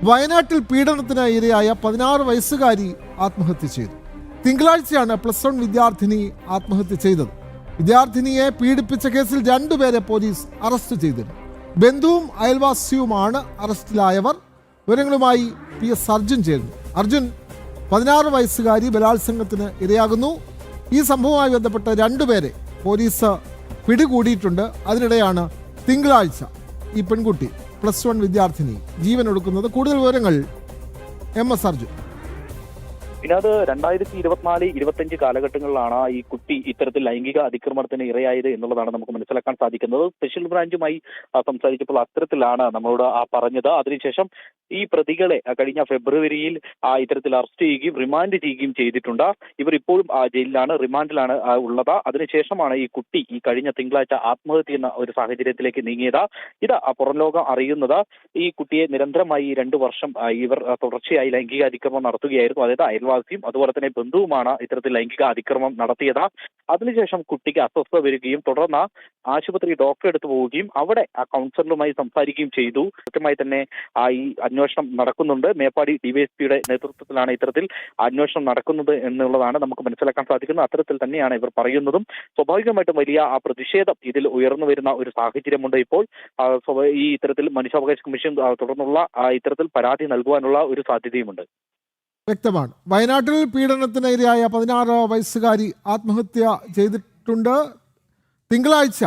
വയനാട്ടിൽ പീഡനത്തിന് ഇരയായ 16 വയസ്സുകാരി ആത്മഹത്യ ചെയ്തു. തിങ്കളാഴ്ചയാണ് +1 വിദ്യാർത്ഥിനി ആത്മഹത്യ ചെയ്തത്. വിദ്യാർത്ഥിനിയെ പീഡിപ്പിച്ച കേസിൽ 2 പേരെ പോലീസ് അറസ്റ്റ് ചെയ്തിരുന്നു. ബന്ധുവും അയൽവാസിയുമാണ് അറസ്റ്റിലായവർ. വിവരങ്ങളുമായി PS അർജുൻ ചേരുന്നു. അർജുൻ, 16 വയസ്സുകാരി ബലാത്സംഗത്തിന് ഇരയാകുന്നു. ഈ സംഭവവുമായി ബന്ധപ്പെട്ട് 2 പേരെ പോലീസ് പിടികൂടിയിട്ടുണ്ട്. അതിനിടെയാണ് തിങ്കളാഴ്ച ഈ പെൺകുട്ടി +1 വിദ്യാർത്ഥിനി ജീവൻ ഒടുക്കുന്നത്. കൂടുതൽ വിവരങ്ങൾ MS അർജുൻ. പിന്നെ അത് 2024-25 കാലഘട്ടങ്ങളിലാണ് ഈ കുട്ടി ഇത്തരത്തിൽ ലൈംഗിക അതിക്രമണത്തിന് ഇരയായത് എന്നുള്ളതാണ് നമുക്ക് മനസ്സിലാക്കാൻ സാധിക്കുന്നത്. സ്പെഷ്യൽ ബ്രാഞ്ചുമായി സംസാരിച്ചപ്പോൾ അത്തരത്തിലാണ് നമ്മളോട് പറഞ്ഞത്. അതിനുശേഷം ഈ പ്രതികളെ കഴിഞ്ഞ ഫെബ്രുവരിയിൽ ഇത്തരത്തിൽ അറസ്റ്റ് ചെയ്യുകയും റിമാൻഡ് ചെയ്യുകയും ചെയ്തിട്ടുണ്ട്. ഇവർ ഇപ്പോഴും ജയിലിലാണ്, റിമാൻഡിലാണ് ഉള്ളത്. അതിനുശേഷമാണ് ഈ കുട്ടി ഈ കഴിഞ്ഞ തിങ്കളാഴ്ച ആത്മഹത്യ എന്ന ഒരു സാഹചര്യത്തിലേക്ക് നീങ്ങിയത്. ഇത് പുറം ലോകം അറിയുന്നത് ഈ കുട്ടിയെ നിരന്തരമായി 2 വർഷം ഇവർ തുടർച്ചയായി ലൈംഗിക അതിക്രമം നടത്തുകയായിരുന്നു. അതായത് അയൽവാസിയും അതുപോലെ തന്നെ ബന്ധുവുമാണ് ഇത്തരത്തിൽ ലൈംഗിക അതിക്രമം നടത്തിയത്. അതിനുശേഷം കുട്ടിക്ക് അസ്വസ്ഥത വരികയും തുടർന്ന് ആശുപത്രി ഡോക്ടറെ അടുത്ത് പോവുകയും അവിടെ കൗൺസിലറുമായി സംസാരിക്കുകയും ചെയ്തു. കൃത്യമായി തന്നെ ഈ അന്വേഷണം നടക്കുന്നുണ്ട്. മേപ്പാടി ഡിവൈഎസ്പിയുടെ നേതൃത്വത്തിലാണ് ഇത്തരത്തിൽ അന്വേഷണം നടക്കുന്നത് എന്നുള്ളതാണ് നമുക്ക് മനസ്സിലാക്കാൻ സാധിക്കുന്നത്. അത്തരത്തിൽ തന്നെയാണ് ഇവർ പറയുന്നതും. സ്വാഭാവികമായിട്ടും വലിയ പ്രതിഷേധം ഇതിൽ ഉയർന്നു വരുന്ന ഒരു സാഹചര്യമുണ്ട്. ഇപ്പോൾ ഈ ഇത്തരത്തിൽ മനുഷ്യാവകാശ കമ്മീഷൻ തുടർന്നുള്ള ഇത്തരത്തിൽ പരാതി നൽകുവാനുള്ള ഒരു സാധ്യതയുമുണ്ട്. വ്യക്തമാണ്. വയനാട്ടിൽ പീഡനത്തിന് ഇരയായ 16 വയസ്സുകാരി ആത്മഹത്യ ചെയ്തിട്ടുണ്ട്. തിങ്കളാഴ്ച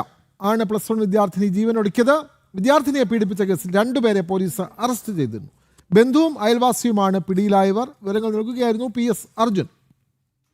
ആണ് +1 വിദ്യാർത്ഥിനി ജീവനൊടുക്കിയത്. വിദ്യാർത്ഥിനിയെ പീഡിപ്പിച്ച കേസിൽ 2 പേരെ പോലീസ് അറസ്റ്റ് ചെയ്തിരുന്നു. ബന്ധുവും അയൽവാസിയുമാണ് പിടിയിലായവർ. വിവരങ്ങൾ നൽകുകയായിരുന്നു PS അർജുൻ.